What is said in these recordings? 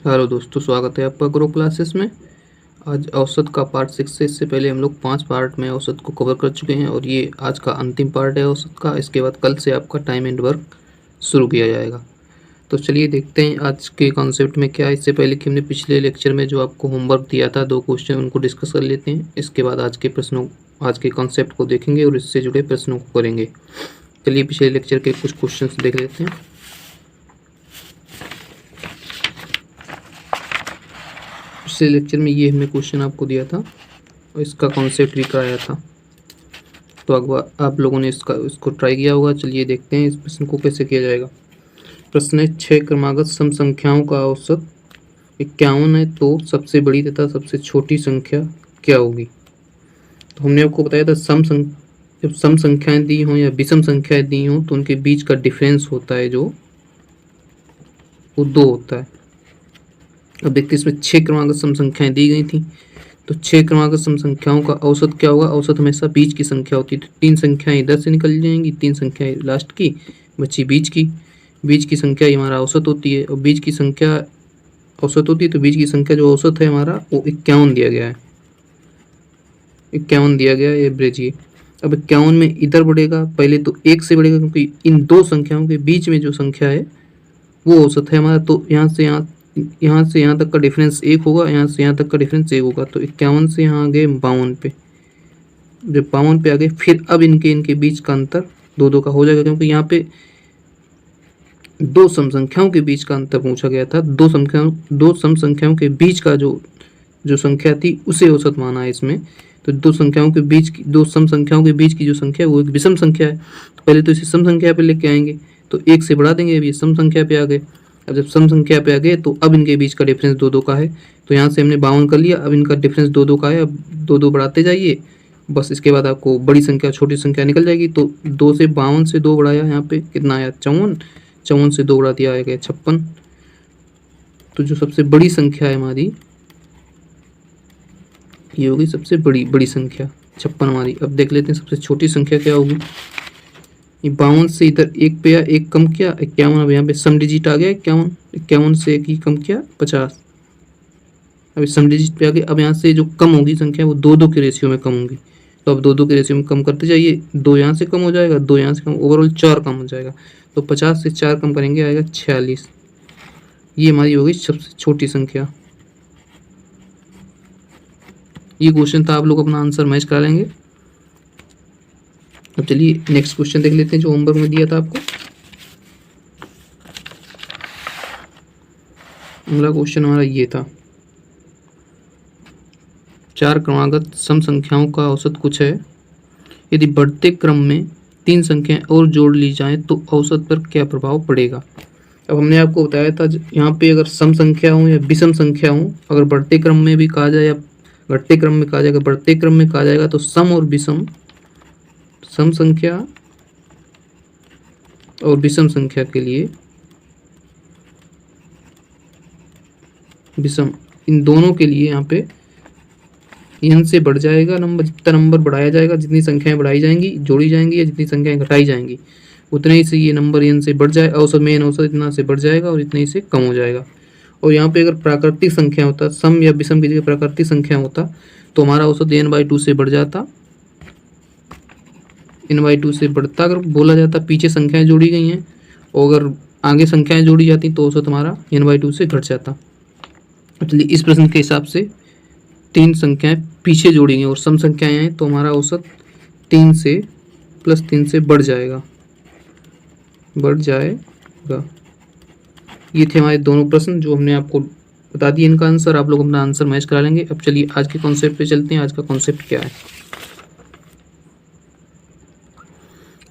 Hello दोस्तों, स्वागत है आपका ग्रो क्लासेस में। आज औसत का पार्ट 6 से इससे पहले हम लोग 5 पार्ट में औसत को कवर कर चुके हैं और ये आज का अंतिम पार्ट है औसत का। इसके बाद कल से आपका टाइम एंड वर्क शुरू किया जाएगा। तो चलिए देखते हैं आज के कॉन्सेप्ट में क्या है। इससे पहले कि हमने पिछले लेक्चर में जो आपको होमवर्क दिया था 2 क्वेश्चन, उनको डिस्कस कर लेते हैं। इसके बाद आज के कॉन्सेप्ट को देखेंगे और इससे जुड़े प्रश्नों को करेंगे। चलिए पिछले लेक्चर के कुछ क्वेश्चन देख लेते हैं। पिछले लेक्चर में ये हमने क्वेश्चन आपको दिया था और इसका कॉन्सेप्ट भी कराया था, तो आप लोगों ने इसको ट्राई किया होगा। चलिए देखते हैं इस प्रश्न को कैसे किया जाएगा। प्रश्न है 6 क्रमागत सम संख्याओं का औसत 51 है, तो सबसे बड़ी तथा सबसे छोटी संख्या क्या होगी। तो हमने आपको बताया था जब सम संख्याएं दी हों या विषम संख्याएं दी हों तो उनके बीच का डिफरेंस होता है जो वो 2 होता है। अब देखते हैं इसमें 6 क्रमागत सम संख्याएं दी गई थी, तो 6 क्रमागत सम संख्याओं का औसत क्या होगा। औसत हमेशा बीच की संख्या होती है, तो 3 संख्याएं इधर से निकल जाएंगी, 3 संख्याएं लास्ट की बची बीच की संख्या ही हमारा औसत होती है। और बीच की संख्या औसत होती है, तो बीच की संख्या जो औसत है हमारा वो 51 दिया गया है। 51 दिया गया है एवरेज ये। अब 51 में इधर बढ़ेगा, पहले तो 1 से बढ़ेगा क्योंकि इन 2 संख्याओं के बीच में जो संख्या है वो औसत है हमारा। तो यहाँ से यहाँ तक का डिफरेंस 1 होगा, यहाँ से यहाँ तक का डिफरेंस 1 होगा। तो 51 से यहाँ आ गए 52 पे। जब 52 पे आ गए फिर अब इनके बीच का अंतर 2 का हो जाएगा, क्योंकि यहाँ पे 2 सम संख्याओं के बीच का अंतर पूछा गया था। 2 सम संख्याओं के बीच का जो संख्या थी उसे औसत माना है इसमें। तो 2 सम संख्याओं के बीच की जो संख्या है वो एक विषम संख्या है। तो पहले तो इसे सम संख्या पे लेके आएंगे, तो 1 से बढ़ा देंगे, अब ये सम संख्या पे आ गए। अब जब सम संख्या पे आ गए तो अब इनके बीच का डिफरेंस 2 का है। तो यहाँ से हमने 52 कर लिया, अब इनका डिफरेंस 2 का है। अब 2 बढ़ाते जाइए, बस इसके बाद आपको बड़ी संख्या छोटी संख्या निकल जाएगी। तो 2 से 52 से 2 बढ़ाया, यहाँ पे कितना आया 54, 54 से 2 बढ़ा दिया आएगा 56। तो जो सबसे बड़ी संख्या है हमारी ये होगी सबसे बड़ी संख्या 56 हमारी। अब देख लेते हैं सबसे छोटी संख्या क्या होगी। ये 52 से इधर 1 पे या 1 कम किया 51। अब यहाँ पे सम डिजिट आ गया 51 से 1 ही कम किया 50। अब सम डिजिट पे आ गए। अब यहाँ से जो कम होगी संख्या वो 2 के रेशियो में कम होगी। तो अब 2 के रेशियो में कम करते जाइए, 2 यहाँ से कम हो जाएगा, 2 यहाँ से कम, ओवरऑल 4 कम हो जाएगा। तो 50 से 4 कम करेंगे आएगा 46। ये हमारी होगी सबसे छोटी संख्या। ये क्वेश्चन था, आप लोग अपना आंसर मैच करा लेंगे। अब चलिए नेक्स्ट क्वेश्चन देख लेते हैं जो होमवर्क में दिया था आपको। अगला क्वेश्चन हमारा ये था, 4 क्रमागत सम संख्याओं का औसत कुछ है। यदि बढ़ते क्रम में 3 संख्याएं और जोड़ ली जाएं तो औसत पर क्या प्रभाव पड़ेगा। अब हमने आपको बताया था यहाँ पे अगर सम संख्या हो या विषम संख्या हो, अगर बढ़ते क्रम में भी कहा जाए या घटते क्रम में कहा जाएगा, बढ़ते क्रम में कहा जाएगा तो सम और विषम, सम संख्या और विषम संख्या के लिए विषम, इन दोनों के लिए यहाँ पे n से बढ़ जाएगा नंबर। जितना नंबर बढ़ाया जाएगा, जितनी संख्याएं बढ़ाई जाएंगी जोड़ी जाएंगी या जितनी संख्याएं घटाई जाएंगी उतने ही से ये नंबर n से बढ़ जाए। औसत में औसत इतना से बढ़ जाएगा और इतने ही से कम हो जाएगा। और यहाँ पे अगर प्राकृतिक संख्या होता, सम या विषम की जगह प्राकृतिक संख्या होता तो हमारा औसत n/2 से बढ़ जाता, n/2 से बढ़ता। अगर बोला जाता पीछे संख्याएं जोड़ी गई हैं और अगर आगे संख्याएं जोड़ी जाती तो औसत हमारा n/2 से घट जाता। चलिए इस प्रश्न के हिसाब से 3 संख्याएं पीछे जोड़ी गई और सम संख्याएं हैं तो हमारा औसत 3 से +3 से बढ़ जाएगा। ये थे हमारे दोनों प्रश्न जो हमने आपको बता दिए इनका आंसर। आप लोग अपना आंसर मैच करा लेंगे। अब चलिए आज के कॉन्सेप्ट पे चलते हैं। आज का कॉन्सेप्ट क्या है।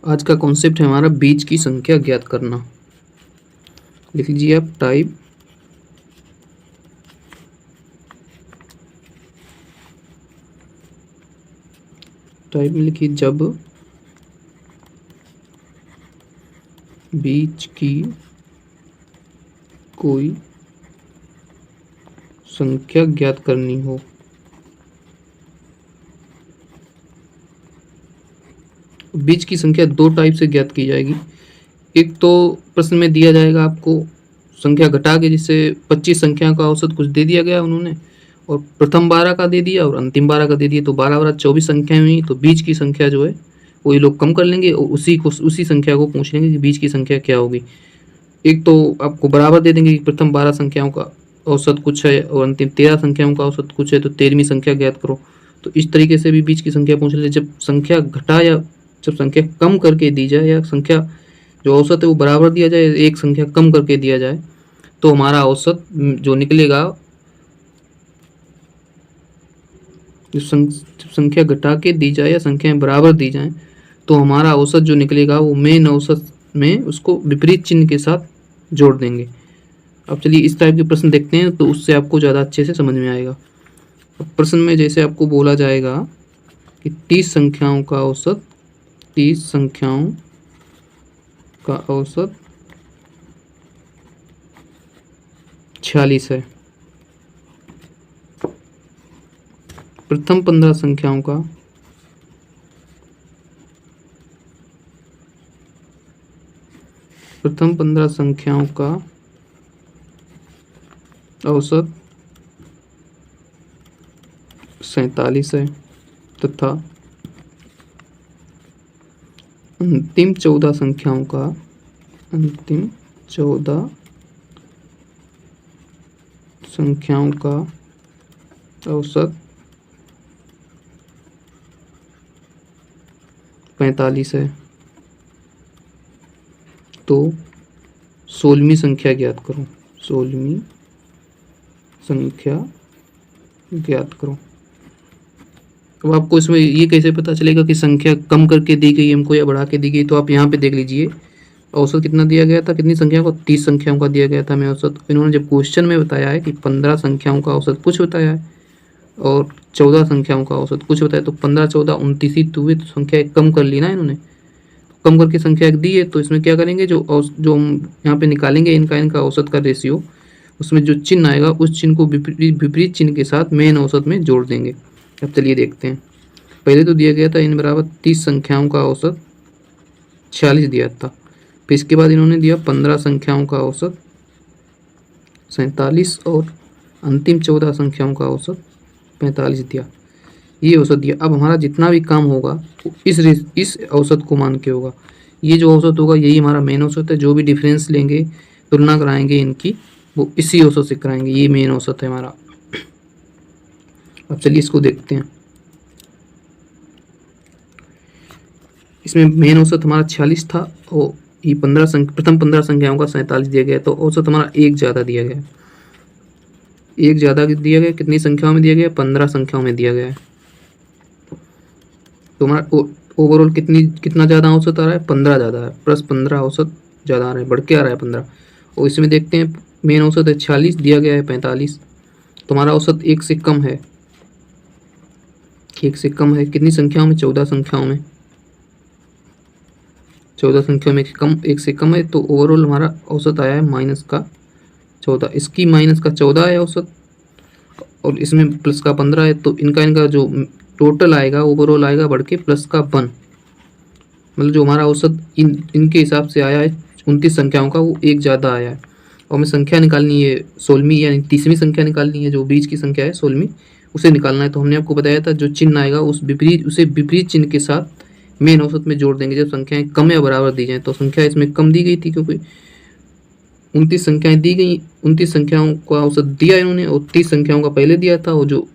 आज का कॉन्सेप्ट है हमारा बीच की संख्या ज्ञात करना। लिख लीजिए आप टाइप में लिखिए, जब बीच की कोई संख्या ज्ञात करनी हो। बीच की संख्या 2 टाइप से ज्ञात की जाएगी। एक तो प्रश्न में दिया जाएगा आपको संख्या घटा के, जिससे 25 संख्या का औसत कुछ दे दिया गया उन्होंने, और प्रथम 12 का दे दिया और अंतिम 12 का दे दिया, तो 12 12 24 संख्याएं हुई। तो बीच की संख्या जो है वो ये लोग कम कर लेंगे और उसी संख्या को पूछ लेंगे कि बीच की संख्या क्या होगी। एक तो आपको बराबर दे देंगे कि प्रथम 12 संख्याओं का औसत कुछ है और अंतिम 13 संख्याओं का औसत कुछ है, तो 13वीं संख्या ज्ञात करो। तो इस तरीके से भी बीच की संख्या पूछ ले। जब संख्या घटा या जब संख्या कम करके दी जाए, या संख्या जो औसत है वो बराबर दिया जाए, एक संख्या कम करके दिया जाए, तो हमारा औसत जो निकलेगा, जो संख्या घटा के दी जाए या संख्याएं बराबर दी जाए, तो हमारा औसत जो निकलेगा वो मेन औसत में उसको विपरीत चिन्ह के साथ जोड़ देंगे। अब चलिए इस टाइप के प्रश्न देखते हैं, तो उससे आपको ज़्यादा अच्छे से समझ में आएगा। अब प्रश्न में जैसे आपको बोला जाएगा कि 30 संख्याओं का औसत 46 है। प्रथम 15 संख्याओं का औसत 47 है, तथा अंतिम 14 संख्याओं का औसत 45 है। तो 16वीं संख्या ज्ञात करो। 16वीं संख्या ज्ञात करो। अब आपको इसमें ये कैसे पता चलेगा कि संख्या कम करके दी गई हमको या बढ़ा के दी गई? तो आप यहाँ पे देख लीजिए, औसत कितना दिया गया था, कितनी संख्या को, 30 संख्याओं का दिया गया था हमें औसत। इन्होंने जब क्वेश्चन में बताया है कि 15 संख्याओं का औसत कुछ बताया है और 14 संख्याओं का औसत कुछ बताया, तो 15 14 29 ही तो हुए, तो संख्या कम कर ली ना इन्होंने। कम करके संख्या दी है, तो इसमें क्या करेंगे, जो हम यहाँ पे निकालेंगे इनका औसत का रेशियो, उसमें जो चिन्ह आएगा उस चिन्ह को विपरीत चिन्ह के साथ मेन औसत में जोड़ देंगे। अब चलिए देखते हैं। पहले तो दिया गया था इन बराबर 30 संख्याओं का औसत 46 दिया था। फिर इसके बाद इन्होंने दिया 15 संख्याओं का औसत 47 और अंतिम 14 संख्याओं का औसत 45 दिया। ये औसत दिया। अब हमारा जितना भी काम होगा वो इस औसत को मान के होगा। ये जो औसत होगा यही हमारा मेन औसत है। जो भी डिफरेंस लेंगे, तुलना कराएंगे इनकी, वो इसी औसत से कराएंगे। ये मेन औसत है हमारा। अब चलिए इसको देखते हैं। इसमें मेन औसत हमारा 46 था और ये प्रथम 15 संख्याओं का 47 दिया गया, तो औसत हमारा एक ज़्यादा दिया गया। एक ज़्यादा दिया गया, कितनी संख्याओं में दिया गया? 15 संख्याओं में दिया गया है। तो हमारा ओवरऑल कितना ज़्यादा औसत आ रहा है? 15 ज़्यादा है, प्लस 15 औसत ज़्यादा आ रहा है, बढ़ के आ रहा है 15। और इसमें देखते हैं मेन औसत है 46, दिया गया है 45, तो हमारा औसत एक से कम है। एक से कम है कितनी संख्याओं में? 14 संख्याओं में। 14 संख्याओं में एक से कम है, तो ओवरऑल हमारा औसत आया है -14। इसकी -14 है औसत और इसमें प्लस का 15 है, तो इनका जो टोटल आएगा ओवरऑल आएगा बढ़ के +1। मतलब जो हमारा औसत इनके हिसाब से आया है 29 संख्याओं का, वो एक ज़्यादा आया है। और हमें संख्या निकालनी है 16वीं, यानी 30वीं संख्या निकालनी है। जो बीच की संख्या है 16वीं, उसे निकालना है। तो हमने आपको बताया था जो चिन्ह आएगा उसे विपरीत चिन्ह के साथ मेन औसत में जोड़ देंगे। जब संख्याएं कम या बराबर दी जाए, तो संख्या इसमें कम दी गई थी क्योंकि 29 संख्याएं दी गई, 29 संख्याओं का औसत दिया इन्होंने और 30 संख्याओं का पहले दिया था, और जो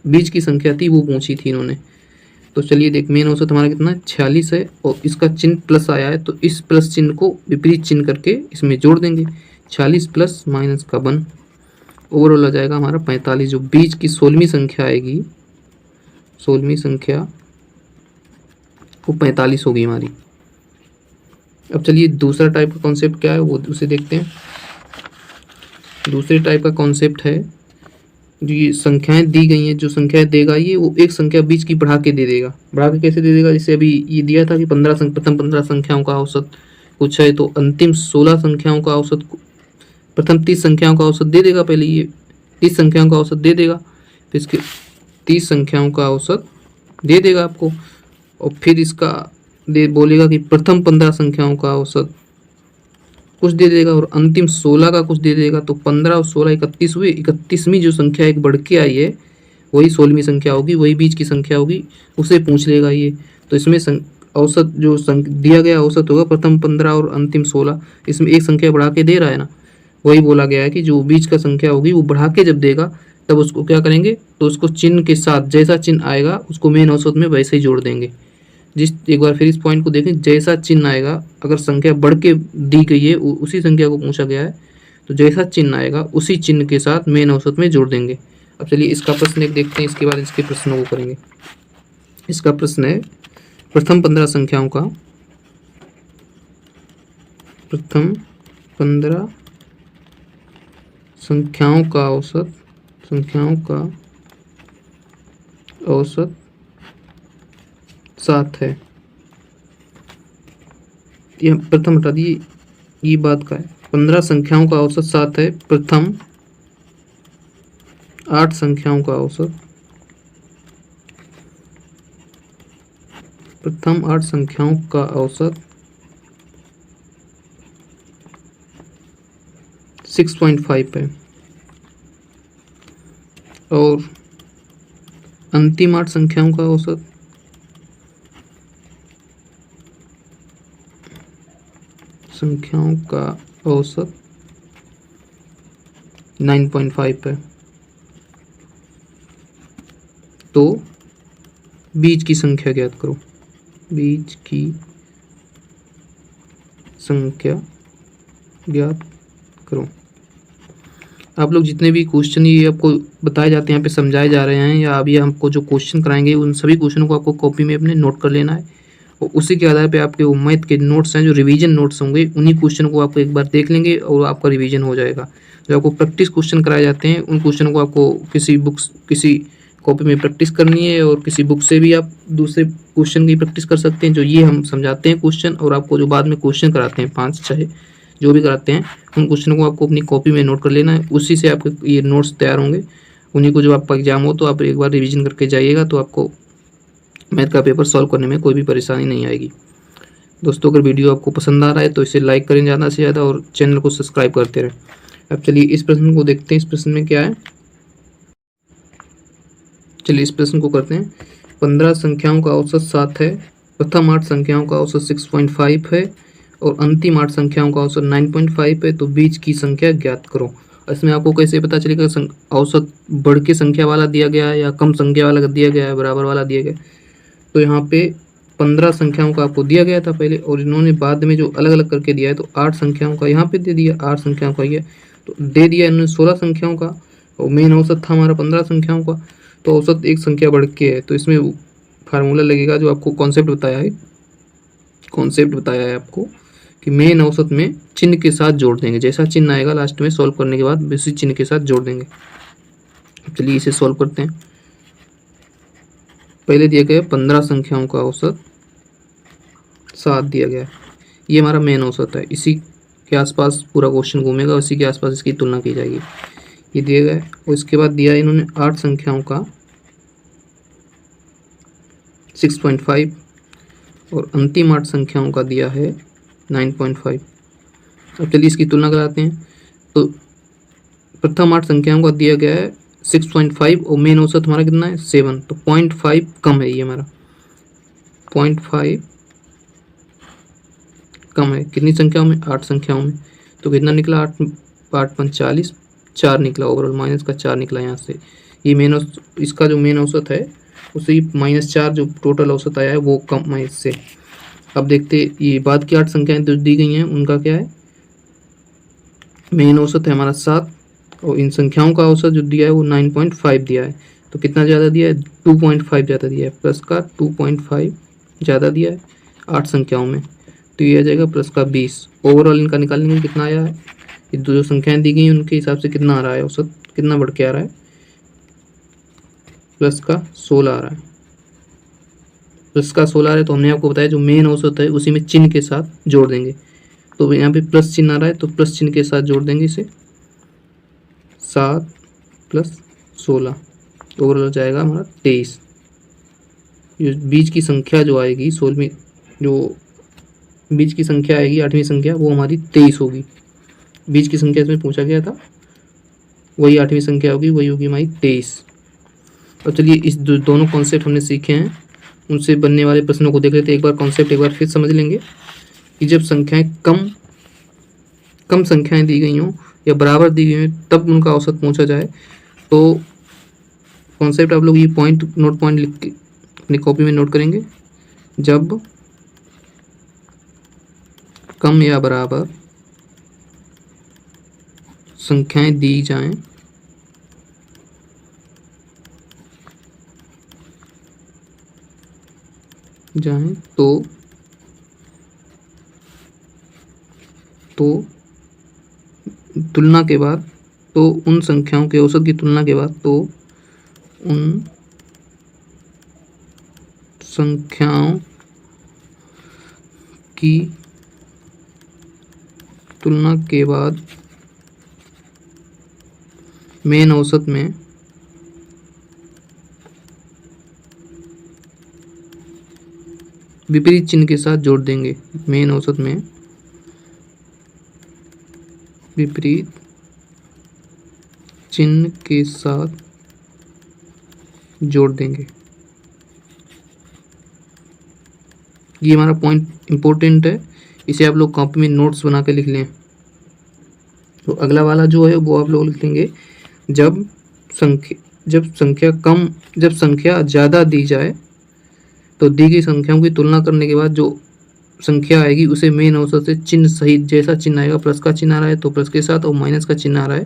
बीच की संख्या थी वो पूछी थी इन्होंने। तो चलिए देख, मेन औसत हमारा कितना है? 46 है और इसका चिन्ह प्लस आया है, तो इस प्लस चिन्ह को विपरीत चिन्ह करके इसमें जोड़ देंगे। 46 प्लस माइनस का 1, ओवरऑल आ जाएगा हमारा 45। जो बीच की 16वीं संख्या आएगी, 16वीं संख्या वो 45 होगी हमारी। अब चलिए दूसरा टाइप का कॉन्सेप्ट क्या है वो उसे देखते हैं। दूसरे टाइप का कॉन्सेप्ट है, जो ये संख्याएं दी गई हैं, जो संख्याएं देगा ये, वो एक संख्या बीच की बढ़ा के दे देगा। बढ़ा के कैसे दे देगा? जैसे अभी ये दिया था कि प्रथम 15 संख्याओं का औसत कुछ है, तो अंतिम 16 संख्याओं का औसत, प्रथम 30 संख्याओं का औसत दे देगा। पहले ये 30 संख्याओं का औसत दे देगा, फिर इसके 30 संख्याओं का औसत दे देगा आपको, और फिर इसका बोलेगा कि प्रथम 15 संख्याओं का औसत कुछ दे देगा और अंतिम 16 का कुछ दे देगा, तो 15 और 16 31 हुए। 31वीं जो संख्या एक बढ़ के आई है वही 16वीं संख्या होगी, वही बीच की संख्या होगी, उसे पूछ लेगा ये। तो इसमें औसत जो दिया गया औसत होगा प्रथम 15 और अंतिम 16, इसमें एक संख्या बढ़ा के दे रहा है ना, वही बोला गया है कि जो बीच का संख्या होगी वो बढ़ा के जब देगा तब उसको क्या करेंगे, तो उसको चिन्ह के साथ जैसा चिन्ह आएगा उसको मेन औसत में वैसे ही जोड़ देंगे। एक बार फिर इस पॉइंट को देखें, जैसा चिन्ह आएगा, अगर संख्या बढ़ के दी गई है उसी संख्या को पूछा गया है, तो जैसा चिन्ह आएगा उसी चिन्ह के साथ मेन औसत में जोड़ देंगे। अब चलिए इसका प्रश्न एक देखते हैं, इसके बाद इसके प्रश्नों को करेंगे। इसका प्रश्न है प्रथम 15 संख्याओं का औसत 7 है। ये प्रथम हटा दिए, ये बात का है। 15 संख्याओं का औसत 7 है। प्रथम 8 संख्याओं का औसत 6.5 है और अंतिम 8 संख्याओं का औसत 9.5 है। तो बीच की संख्या ज्ञात करो। बीच की संख्या ज्ञात करो। आप लोग जितने भी क्वेश्चन ये आपको बताए जाते हैं, यहाँ पे समझाए जा रहे हैं, या अभी हमको जो क्वेश्चन कराएंगे उन सभी क्वेश्चनों को आपको कॉपी में अपने नोट कर लेना है, और उसी के आधार पे आपके वो मैथ के नोट्स हैं जो रिवीजन नोट्स होंगे, उन्हीं क्वेश्चन को आपको एक बार देख लेंगे और आपका रिवीजन हो जाएगा। जो आपको प्रैक्टिस क्वेश्चन कराए जाते हैं उन क्वेश्चनों को आपको किसी कॉपी में प्रैक्टिस करनी है, और किसी बुक से भी आप दूसरे क्वेश्चन की प्रैक्टिस कर सकते हैं। जो ये हम समझाते हैं क्वेश्चन, और आपको जो बाद में क्वेश्चन कराते हैं 5 चाहे जो भी कराते हैं, उन क्वेश्चनों को आपको अपनी कॉपी में नोट कर लेना है। उसी से आपके ये नोट्स तैयार होंगे। उन्हीं को जब आपका एग्जाम हो तो आप एक बार रिवीजन करके जाइएगा, तो आपको मैथ का पेपर सॉल्व करने में कोई भी परेशानी नहीं आएगी। दोस्तों, अगर वीडियो आपको पसंद आ रहा है तो इसे लाइक करें ज़्यादा से ज़्यादा, और चैनल को सब्सक्राइब करते रहें। अब चलिए इस प्रश्न को देखते हैं। इस प्रश्न में क्या है, चलिए इस प्रश्न को करते हैं। 15 संख्याओं का औसत 7 है। प्रथम 8 संख्याओं का औसत 6.5 है और अंतिम 8 संख्याओं का औसत 9.5 है। तो बीच की संख्या ज्ञात करो। इसमें आपको कैसे पता चलेगा औसत बढ़ के संख्या वाला दिया गया है या कम संख्या वाला दिया गया है, बराबर वाला दिया गया है। तो यहाँ पे 15 संख्याओं का आपको दिया गया था पहले, और इन्होंने बाद में जो अलग अलग करके दिया है, तो 8 संख्याओं का यहाँ पे दे दिया, 8 संख्याओं का ये तो दे दिया इन्होंने 16 संख्याओं का, और मेन औसत था हमारा 15 संख्याओं का। तो औसत एक संख्या बढ़ के है, तो इसमें फार्मूला लगेगा जो आपको कॉन्सेप्ट बताया है आपको, कि मेन औसत में चिन्ह के साथ जोड़ देंगे। जैसा चिन्ह आएगा लास्ट में सॉल्व करने के बाद उसी चिन्ह के साथ जोड़ देंगे। चलिए इसे सॉल्व करते हैं। पहले दिया गया 15 संख्याओं का औसत 7 दिया गया है, ये हमारा मेन औसत है। इसी के आसपास पूरा क्वेश्चन घूमेगा, उसी के आसपास इसकी तुलना की जाएगी। ये दिया गया है, और इसके बाद दिया है इन्होंने 8 संख्याओं का 6.5 और अंतिम 8 संख्याओं का दिया है 9.5। अब चलिए इसकी तुलना कराते हैं। तो प्रथम 8 संख्याओं का दिया गया है 6.5 और मेन औसत हमारा कितना है 7, तो 0.5 कम है। ये हमारा 0.5 कम है। कितनी संख्याओं में, 8 संख्याओं में। तो कितना निकला, 8 5 40, 4 निकला ओवरऑल, माइनस का 4 निकला यहाँ से। ये मेन इसका जो मेन औसत है उसे -4 जो टोटल औसत आया है वो कम है इससे। अब देखते ये बाद की 8 संख्याएं जो दी गई हैं उनका क्या है, मेन औसत है हमारा 7, और इन संख्याओं का औसत जो दिया है वो 9.5 दिया है। तो कितना ज़्यादा दिया है, 2.5 ज़्यादा दिया है, प्लस का 2.5 ज़्यादा दिया है 8 संख्याओं में। तो ये आ जाएगा प्लस का 20। ओवरऑल इनका निकालेंगे कितना आया है, ये जो संख्याएं दी गई हैं उनके हिसाब से कितना आ रहा है औसत, कितना बढ़ के आ रहा है, प्लस का 16 आ रहा है। प्लस का 16 आ रहा है, तो हमने आपको बताया जो मेन औसत है उसी में चिन्ह के साथ जोड़ देंगे। तो यहाँ पे प्लस चिन्ह आ रहा है, तो प्लस चिन्ह के साथ जोड़ देंगे इसे, 7 + 16 ओवरऑल हो जाएगा हमारा 23। बीच की संख्या जो आएगी 16वीं जो बीच की संख्या आएगी 8वीं संख्या, वो हमारी 23 होगी। बीच की संख्या इसमें पूछा गया था, वही 8वीं संख्या होगी, वही होगी हमारी 23। और चलिए इस दोनों कॉन्सेप्ट हमने सीखे हैं, उनसे बनने वाले प्रश्नों को देख लेते हैं। एक बार कॉन्सेप्ट एक बार फिर समझ लेंगे कि जब संख्याएं कम संख्याएं दी गई हों या बराबर दी गई हों तब उनका औसत पूछा जाए। तो कॉन्सेप्ट आप लोग ये पॉइंट लिख के अपनी कॉपी में नोट करेंगे। जब कम या बराबर संख्याएं दी जाएं तो तुलना के बाद, तो उन संख्याओं के औसत की तुलना के बाद, तो उन संख्याओं की तुलना के बाद मेन औसत में विपरीत चिन्ह के साथ जोड़ देंगे। मेन औसत में विपरीत चिन्ह के साथ जोड़ देंगे। ये हमारा पॉइंट इंपॉर्टेंट है, इसे आप लोग कॉपी में नोट्स बना के लिख लें। तो अगला वाला जो है वो आप लोग लिख लेंगे, जब संख्या ज़्यादा दी जाए तो दी गई संख्याओं की तुलना करने के बाद जो संख्या आएगी उसे मेन औसत से चिन्ह सहित, जैसा चिन्ह आएगा, प्लस का चिन्ह आ रहा है तो प्लस के साथ, और माइनस का चिन्ह आ रहा है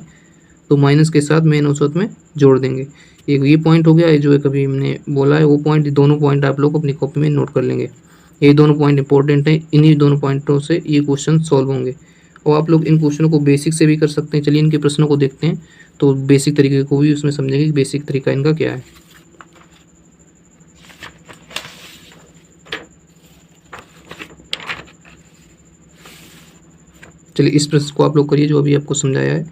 तो माइनस के साथ मेन औसत में जोड़ देंगे। एक ये पॉइंट हो गया है जो है कभी हमने बोला है, वो पॉइंट, दोनों पॉइंट आप लोग अपनी कॉपी में नोट कर लेंगे। ये दोनों पॉइंट इंपॉर्टेंट हैं, इन्हीं दोनों पॉइंटों से ये क्वेश्चन सॉल्व होंगे। और आप लोग इन क्वेश्चनों को बेसिक से भी कर सकते हैं। चलिए इनके प्रश्नों को देखते हैं तो बेसिक तरीके को भी उसमें समझेंगे कि बेसिक तरीका इनका क्या है। चलिए इस प्रश्न को आप लोग करिए जो अभी आपको समझाया है,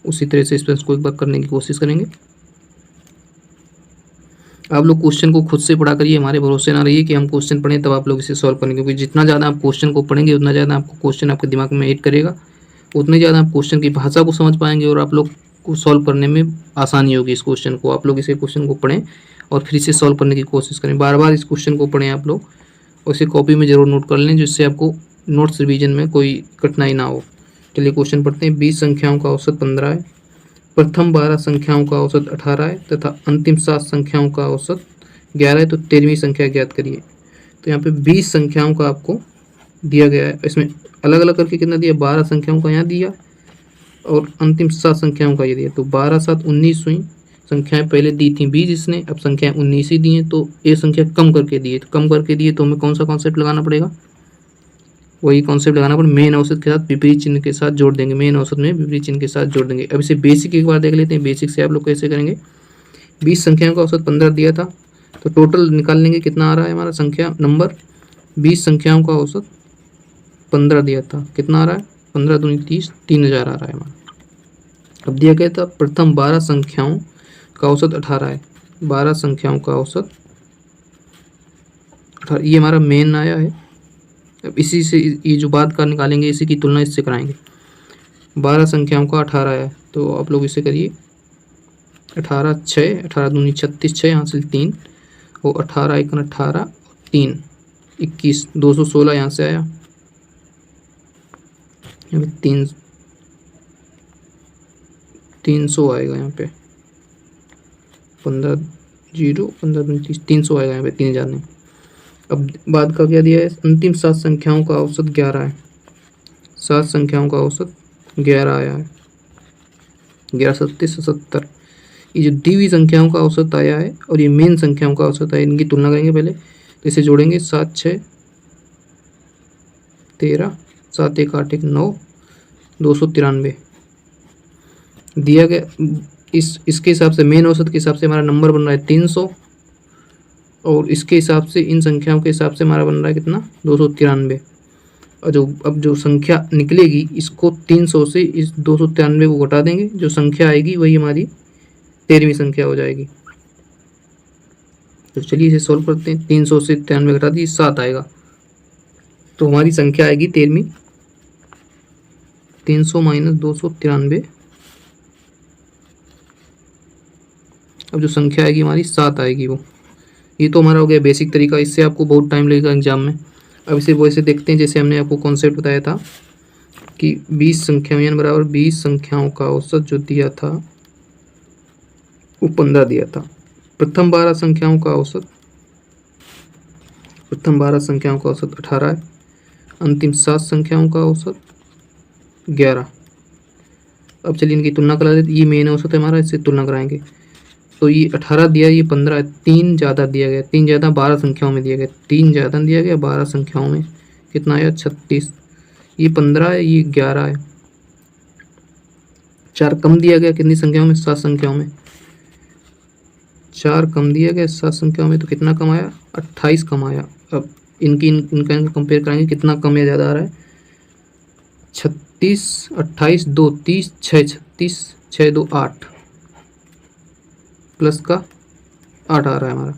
उसी तरह से इस प्रश्न को एक बार करने की कोशिश करेंगे। आप लोग क्वेश्चन को खुद से पढ़ा करिए, हमारे भरोसे ना रहिए कि हम क्वेश्चन पढ़ें तब आप लोग इसे सॉल्व करेंगे, क्योंकि जितना ज़्यादा आप क्वेश्चन को पढ़ेंगे उतना ज़्यादा आपको क्वेश्चन आपके दिमाग में ऐड करेगा, उतने ज़्यादा आप क्वेश्चन की भाषा को समझ पाएंगे और आप लोग को सॉल्व करने में आसानी होगी। इस क्वेश्चन को आप लोग इसे क्वेश्चन को पढ़ें और फिर इसे सॉल्व करने की कोशिश करें। बार बार इस क्वेश्चन को पढ़ें आप लोग, और इसे कॉपी में ज़रूर नोट कर लें जिससे आपको नोट्स रिवीजन में कोई कठिनाई ना हो। चलिए क्वेश्चन पढ़ते हैं। 20 संख्याओं का औसत 15 है, प्रथम 12 संख्याओं का औसत 18 है तथा अंतिम 7 संख्याओं का औसत 11 है, तो 13वीं संख्या ज्ञात करिए। तो यहाँ पे 20 संख्याओं का आपको दिया गया है, इसमें अलग अलग करके कितना दिया, 12 संख्याओं का यहाँ दिया और अंतिम 7 संख्याओं का ये दिया। तो 12 7 19 हुई संख्याएं, पहले दी थी 20 इसने, अब संख्याएं 19 ही दी हैं, तो एक संख्या कम करके दिए, तो कम करके दिए तो हमें कौन सा कॉन्सेप्ट लगाना पड़ेगा, वही कॉन्सेप्ट लगाना पड़ेगा, मेन औसत के साथ विपरीत चिन्ह के साथ जोड़ देंगे। मेन औसत में विपरीत चिन्ह के साथ जोड़ देंगे। अब इसे बेसिक एक बार देख लेते हैं, बेसिक से आप लोग कैसे करेंगे। 20 संख्याओं का औसत 15 दिया था, तो टोटल निकाल लेंगे कितना आ रहा है हमारा संख्या नंबर। 20 संख्याओं का औसत 15 दिया था, कितना आ रहा है, 15 दूनी 30, 3000 आ रहा है हमारा। अब दिया गया था प्रथम 12 संख्याओं का औसत 18 है, 12 संख्याओं का औसत 18, ये हमारा मेन आया है। अब इसी से ये जो बात का निकालेंगे इसी की तुलना इससे कराएंगे। 12 संख्याओं का 18 है, तो आप लोग इसे करिए 18 6, 18 दूनी 36, 6 यहाँ से 3 और 18 1 18 3 21, 216 यहाँ से आया, यहाँ पे 300 आएगा, यहाँ पे 15 0 15 दूनी 30, 300 आएगा यहाँ पे, 3000 नहीं। अब बाद का क्या दिया है, अंतिम 7 संख्याओं का औसत 11 है, 7 संख्याओं का औसत 11 आया है, 11 37 70। ये जो दी हुई संख्याओं का औसत आया है और ये मेन संख्याओं का औसत आया, इनकी तुलना करेंगे पहले, तो इसे जोड़ेंगे 7 6 13, 7 1 8 1 9, 293 दिया गया। इसके हिसाब से मेन औसत के हिसाब से हमारा नंबर बन रहा है 300, और इसके हिसाब से इन संख्याओं के हिसाब से हमारा बन रहा है कितना, 293। और अब जो संख्या निकलेगी इसको 300 से इस 293 को घटा देंगे, जो संख्या आएगी वही हमारी 13वीं संख्या हो जाएगी। तो चलिए इसे सॉल्व करते हैं। 300 से 93 घटा दी 7 आएगा, तो हमारी संख्या आएगी 13वीं 300 माइनस 293। अब जो संख्या आएगी हमारी 7 आएगी वो। ये तो हमारा हो गया बेसिक तरीका, इससे आपको बहुत टाइम लगेगा एग्जाम में। अब इसे वैसे देखते हैं जैसे हमने आपको कॉन्सेप्ट बताया था कि 20 संख्याओं यानी बराबर 20 संख्याओं का औसत जो दिया था वो 15 दिया था। प्रथम 12 संख्याओं का औसत 18 है। अंतिम 7 संख्याओं का औसत 11। अब चलिए इनकी तुलना करा लेते। ये मेन औसत है हमारा, इससे तुलना कराएंगे। तो ये 18 दिया, ये 15 है, 3 ज़्यादा दिया गया, 3 ज़्यादा 12 संख्याओं में दिया गया, 3 ज़्यादा दिया गया 12 संख्याओं में, कितना आया 36। ये 15 है, ये 11 है। 4 कम दिया गया कितनी संख्याओं में, 7 संख्याओं में। 4 कम दिया गया 7 संख्याओं में, तो कितना कम आया 28 कम आया। अब इनका कंपेयर करेंगे कितना कम या ज़्यादा आ रहा है। 36 28 2 30 6 36 6 2 8 प्लस का 8 आ रहा है हमारा।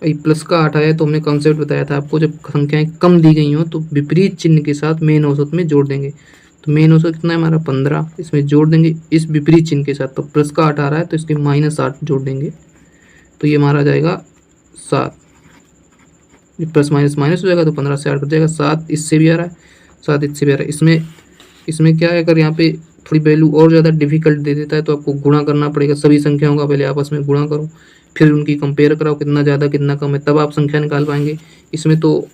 ये प्लस का 8 आया तो हमने कॉन्सेप्ट बताया था आपको, जब संख्याएं कम दी गई हों तो विपरीत चिन्ह के साथ मेन औसत में जोड़ देंगे। तो मेन औसत कितना है हमारा 15, इसमें जोड़ देंगे इस विपरीत चिन्ह के साथ। तो प्लस का 8 आ रहा है तो इसके -8 जोड़ देंगे, तो ये हमारा जाएगा 7। प्लस माइनस माइनस हो जाएगा तो 15 से 8 कट जाएगा। 7 इससे भी आ रहा है, 7 इससे भी आ रहा है। इसमें क्या है, अगर यहाँ पे थोड़ी वैल्यू और ज़्यादा डिफिकल्ट दे देता है तो आपको गुणा करना पड़ेगा। सभी संख्याओं का पहले आपस में गुणा करो, फिर उनकी कंपेयर कराओ कितना ज़्यादा कितना कम है, तब आप संख्या निकाल पाएंगे। इसमें तो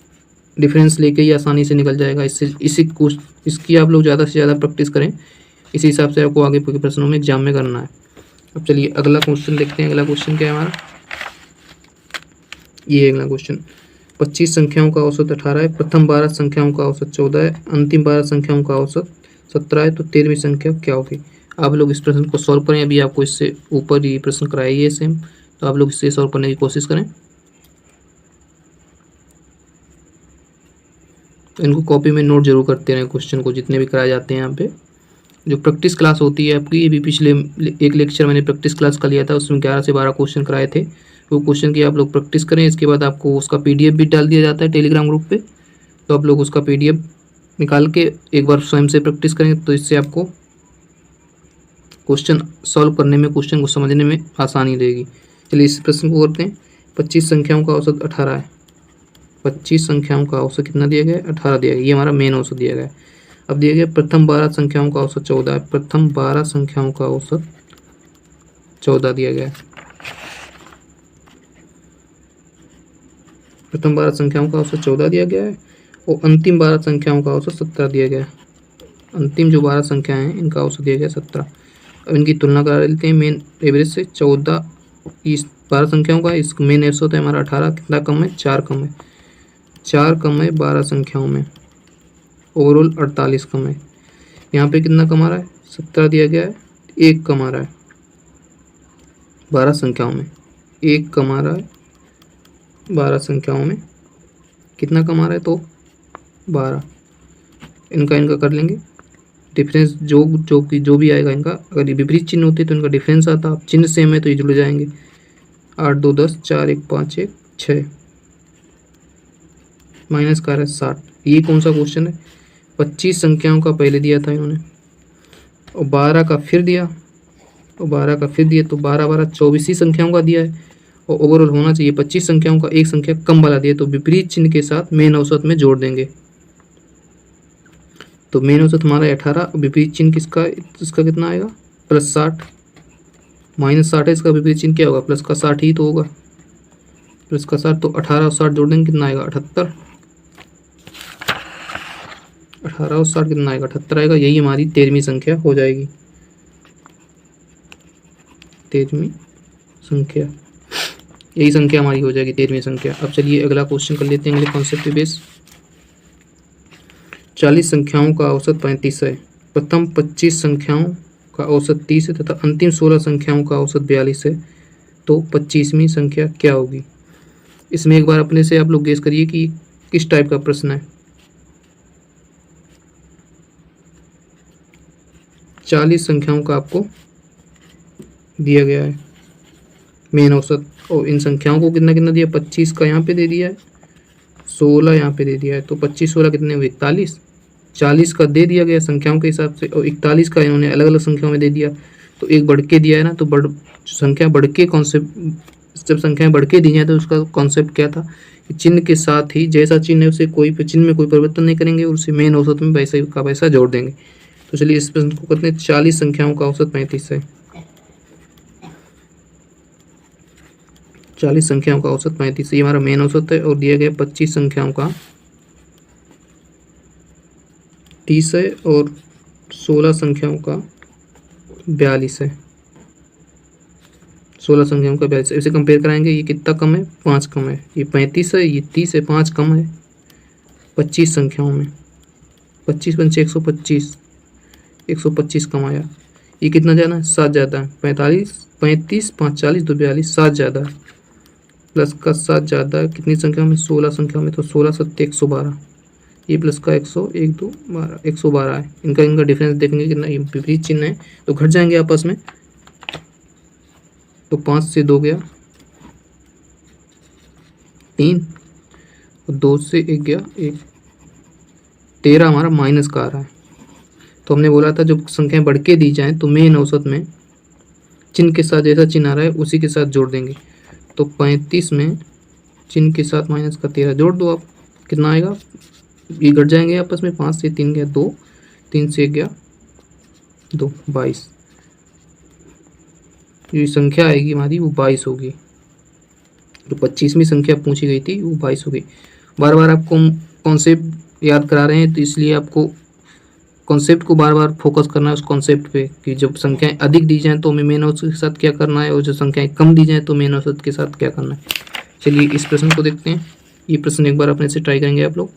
डिफरेंस लेके ही आसानी से निकल जाएगा। इसकी आप लोग ज़्यादा से ज़्यादा प्रैक्टिस करें, इसी हिसाब से आपको आगे के प्रश्नों में एग्जाम में करना है। अब चलिए अगला क्वेश्चन देखते हैं। अगला क्वेश्चन क्या है हमारा, ये अगला क्वेश्चन। 25 संख्याओं का औसत 18 है। प्रथम 12 संख्याओं का औसत 14 है। अंतिम 12 संख्याओं का औसत 17 है। तो 13वीं संख्या क्या होगी। आप लोग इस प्रश्न को सॉल्व करें। अभी आपको इससे ऊपर ही प्रश्न कराया है सेम, तो आप लोग इससे सॉल्व करने की कोशिश करें। तो इनको कॉपी में नोट जरूर करते रहें क्वेश्चन को, जितने भी कराए जाते हैं यहाँ पे। जो प्रैक्टिस क्लास होती है आपकी, ये भी पिछले एक लेक्चर मैंने प्रैक्टिस क्लास का लिया था, उसमें 11 से 12 क्वेश्चन कराए थे। वो क्वेश्चन की आप लोग प्रैक्टिस करें। इसके बाद आपको उसका PDF भी डाल दिया जाता है टेलीग्राम ग्रुप पे, तो आप लोग उसका PDF निकाल के एक बार स्वयं से प्रैक्टिस करें, तो इससे आपको क्वेश्चन सॉल्व करने में, क्वेश्चन को समझने में आसानी रहेगी। चलिए इस प्रश्न को करते हैं। 25 संख्याओं का औसत 18 है। 25 संख्याओं का औसत कितना दिया गया है, 18 दिया गया। ये हमारा मेन औसत दिया गया है। अब दिया गया प्रथम 12 संख्याओं का औसत 14 है। प्रथम 12 संख्याओं का औसत 14 दिया गया है। प्रथम 12 संख्याओं का औसत 14 दिया गया है और अंतिम 12 संख्याओं का औसत 17 दिया गया है। अंतिम जो 12 संख्याएं हैं इनका औसत दिया गया 17। अब इनकी तुलना करा लेते हैं मेन एवरेज से। 14 इस 12 संख्याओं का, इस मेन औसत है हमारा 18। कितना कम है, 4 कम है। 4 कम है 12 संख्याओं में, ओवरऑल 48 कम है। यहाँ पे कितना कम आ रहा है, 17 दिया गया है, 1 कम आ रहा है 12 संख्याओं में। 1 कम आ रहा है 12 संख्याओं में, कितना कम आ रहा है तो 12। इनका कर लेंगे डिफरेंस। जो भी आएगा इनका, अगर ये विपरीत चिन्ह होते तो इनका डिफरेंस आता। अब चिन्ह सेम है तो ये जुड़ जाएंगे। 8 2 10, 4 1 5 1 6, माइनस का है 60। ये कौन सा क्वेश्चन है, 25 संख्याओं का पहले दिया था इन्होंने और 12 का फिर दिया और 12 का फिर दिया, तो 12 12 24 ही संख्याओं का दिया है और ओवरऑल होना चाहिए 25 संख्याओं का, एक संख्या कम वाला दिया, तो विपरीत चिन्ह के साथ मेन औसत में जोड़ देंगे। तो मेन औसत हमारा 18, विपरीत चिन्ह इसका कितना आएगा +60, -60 है, इसका विपरीत चिन्ह क्या होगा, प्लस का 60 ही तो होगा, प्लस का 60। तो 18 और 60 जोड़ देंगे कितना आएगा 78। 18 और 60 कितना आएगा 78 आएगा। यही हमारी 13वीं संख्या हो जाएगी। 13वीं संख्या, यही संख्या हमारी हो जाएगी 13वीं संख्या। अब चलिए अगला क्वेश्चन कर लेते हैं अगले कॉन्सेप्ट बेस। 40 संख्याओं का औसत 35 है। प्रथम 25 संख्याओं का औसत 30 है तथा अंतिम 16 संख्याओं का औसत 42 है। तो 25वीं संख्या क्या होगी। इसमें एक बार अपने से आप लोग गेस करिए कि किस टाइप का प्रश्न है। 40 संख्याओं का आपको दिया गया है मेन औसत, और इन संख्याओं को कितना कितना दिया, 25 का यहाँ पे दे दिया है, 16 यहाँ पे दे दिया है, तो 25 16 कितने हुए 41। 40 का दे दिया गया संख्याओं के हिसाब से, और 41 का इन्होंने अलग अलग संख्याओं में दे दिया, तो एक बढ़ के दिया है ना, तो संख्या बढ़ के कॉन्सेप्ट, जब संख्याएं बढ़ के दी जाए तो उसका कॉन्सेप्ट क्या था कि चिन्ह के साथ ही जैसा चिन्ह है उसे कोई चिन्ह में कोई परिवर्तन नहीं करेंगे और उसे मेन औसत में वैसा का वैसा जोड़ देंगे। तो चलिए इस प्रश्न को कहते हैं 40 संख्याओं का औसत 35 है। 40 संख्याओं का औसत 35, ये हमारा मेन औसत है, और दिया गया 25 संख्याओं का 30 है, और 16 संख्याओं का 42 है। 16 संख्याओं का 42 है। इसे कंपेयर कराएंगे, ये कितना कम है 5 कम है, ये 35 है, ये 30 है, 5 कम है 25 संख्याओं में, 25 पंचे 125, 125 कम आया। ये कितना ज़्यादा है 7 ज़्यादा है, 45 35 5 40 2 42, 7 ज़्यादा है, प्लस का 7 ज़्यादा है कितनी संख्या में 16 संख्या में, तो 16 7 112, ये प्लस का 100 1 2 12 112 है। इनका डिफरेंस देखेंगे कितना, ये विपरीत चिन्ह है तो घट जाएंगे आपस में, तो 5 से 2 गया 3, और 2 से 1 गया 1, 13 हमारा माइनस का आ रहा है। तो हमने बोला था जब संख्याएं बढ़ के दी जाएं तो मेन औसत में चिन्ह के साथ जैसा चिन्ह आ रहा है उसी के साथ जोड़ देंगे। तो 35 में चिन्ह के साथ माइनस का 13 जोड़ दो, आप कितना आएगा, ये घट जाएंगे आपस में, 5 से 3 गया 2, 3 से 1 गया 2, 22। जो संख्या आएगी हमारी वो 22 होगी। जो 25वीं संख्या पूछी गई थी वो 22 होगी। बार बार आपको कॉन्सेप्ट याद करा रहे हैं तो इसलिए आपको कॉन्सेप्ट को बार बार फोकस करना है उस कॉन्सेप्ट पे, कि जब संख्याएं अधिक दी जाएं तो हमें मेन औसत के साथ क्या करना है, और जब संख्याएं कम दी जाएं तो मेन औसत के साथ क्या करना है। चलिए इस प्रश्न को देखते हैं। ये प्रश्न एक बार अपने से ट्राई करेंगे आप लोग,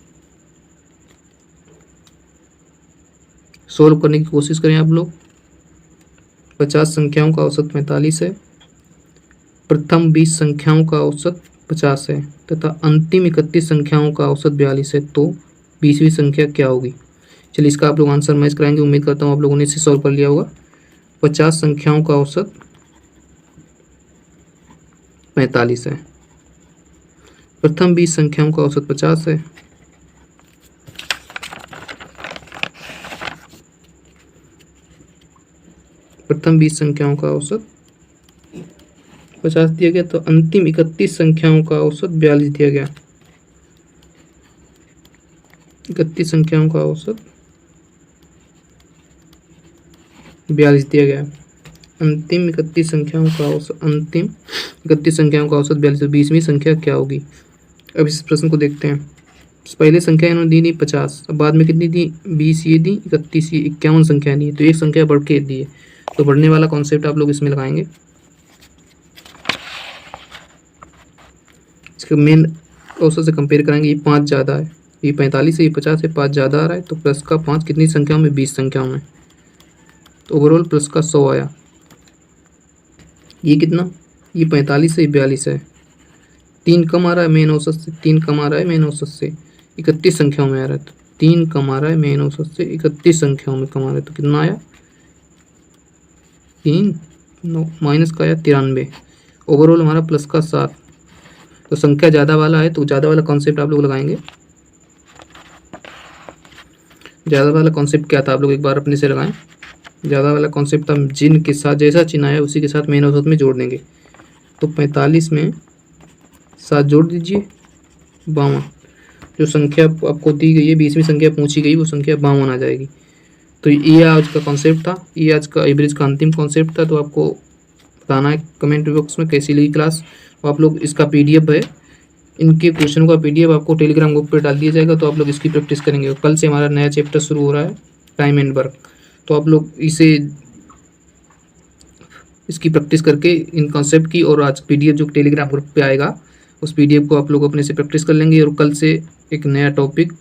सोल्व करने की कोशिश करें आप लोग। 50 संख्याओं का औसत 45 है, प्रथम 20 संख्याओं का औसत 50 है तथा अंतिम 31 संख्याओं का औसत 42 है, तो 20वीं संख्या क्या होगी। चलिए इसका आप लोग आंसर मैच कराएंगे, उम्मीद करता हूँ आप लोगों ने इसे सॉल्व कर लिया होगा। 50 संख्याओं का औसत 45 है, प्रथम 20 संख्याओं का औसत 50 है, प्रथम 20 संख्याओं का औसत 50 दिया गया, तो अंतिम 31 संख्याओं का औसत 42 दिया गया। 31 संख्याओं का औसत 42 दिया गया। अंतिम 31 संख्याओं का औसत 42, 20वीं संख्या क्या होगी। अब इस प्रश्न को देखते हैं। पहले संख्या इन्होंने दी 50, अब बाद में कितनी दी 20 ये दी, 31 ये, 51 संख्या दी, तो एक संख्या बढ़ के दी है, तो बढ़ने वाला कॉन्सेप्ट आप लोग इसमें लगाएंगे। इसका मेन औसत से कंपेयर करेंगे, ये 5 ज़्यादा है, ये 45 है, ये 50 है, 5 ज़्यादा आ रहा है, तो प्लस का 5 कितनी संख्याओं में 20 संख्याओं में, तो ओवरऑल प्लस का 100 आया। ये कितना, ये 45 है, ये 42 है, 3 कम आ रहा है मेन औसत से, 3 कम आ रहा है मेन औसत से, 31 संख्याओं में आ रहा है, तो 3 कम आ रहा है मेन औसत से, 31 संख्याओं में कम आ रहा है, तो कितना आया 3 9 माइनस का आया 93, ओवरऑल हमारा प्लस का 7। तो संख्या ज़्यादा वाला है तो ज़्यादा वाला कॉन्सेप्ट आप लोग लगाएंगे। ज़्यादा वाला कॉन्सेप्ट क्या था आप लोग एक बार अपने से लगाएं। ज़्यादा वाला कॉन्सेप्ट हम जिन के साथ जैसा चिन्ह है उसी के साथ मेन औसत में जोड़ देंगे। तो 45 में 7 जोड़ दीजिए 52, जो संख्या आपको दी गई है 20वीं संख्या पूछी गई वो संख्या 52 आ जाएगी। तो ये आज का कॉन्सेप्ट था, ये आज का एवरेज का अंतिम कॉन्सेप्ट था। तो आपको बताना है कमेंट बॉक्स में कैसी लगी क्लास। आप लोग इसका PDF है, इनके क्वेश्चन का PDF आपको टेलीग्राम ग्रुप पे डाल दिया जाएगा, तो आप लोग इसकी प्रैक्टिस करेंगे। कल से हमारा नया चैप्टर शुरू हो रहा है टाइम एंड वर्क, तो आप लोग इसकी प्रैक्टिस करके इन कॉन्सेप्ट की, और आज PDF जो टेलीग्राम ग्रुप पे आएगा उस PDF को आप लोग अपने से प्रैक्टिस कर लेंगे, और कल से एक नया टॉपिक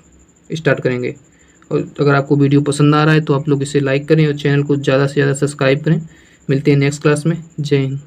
स्टार्ट करेंगे। और अगर आपको वीडियो पसंद आ रहा है तो आप लोग इसे लाइक करें और चैनल को ज़्यादा से ज़्यादा सब्सक्राइब करें। मिलते हैं नेक्स्ट क्लास में। जय हिंद।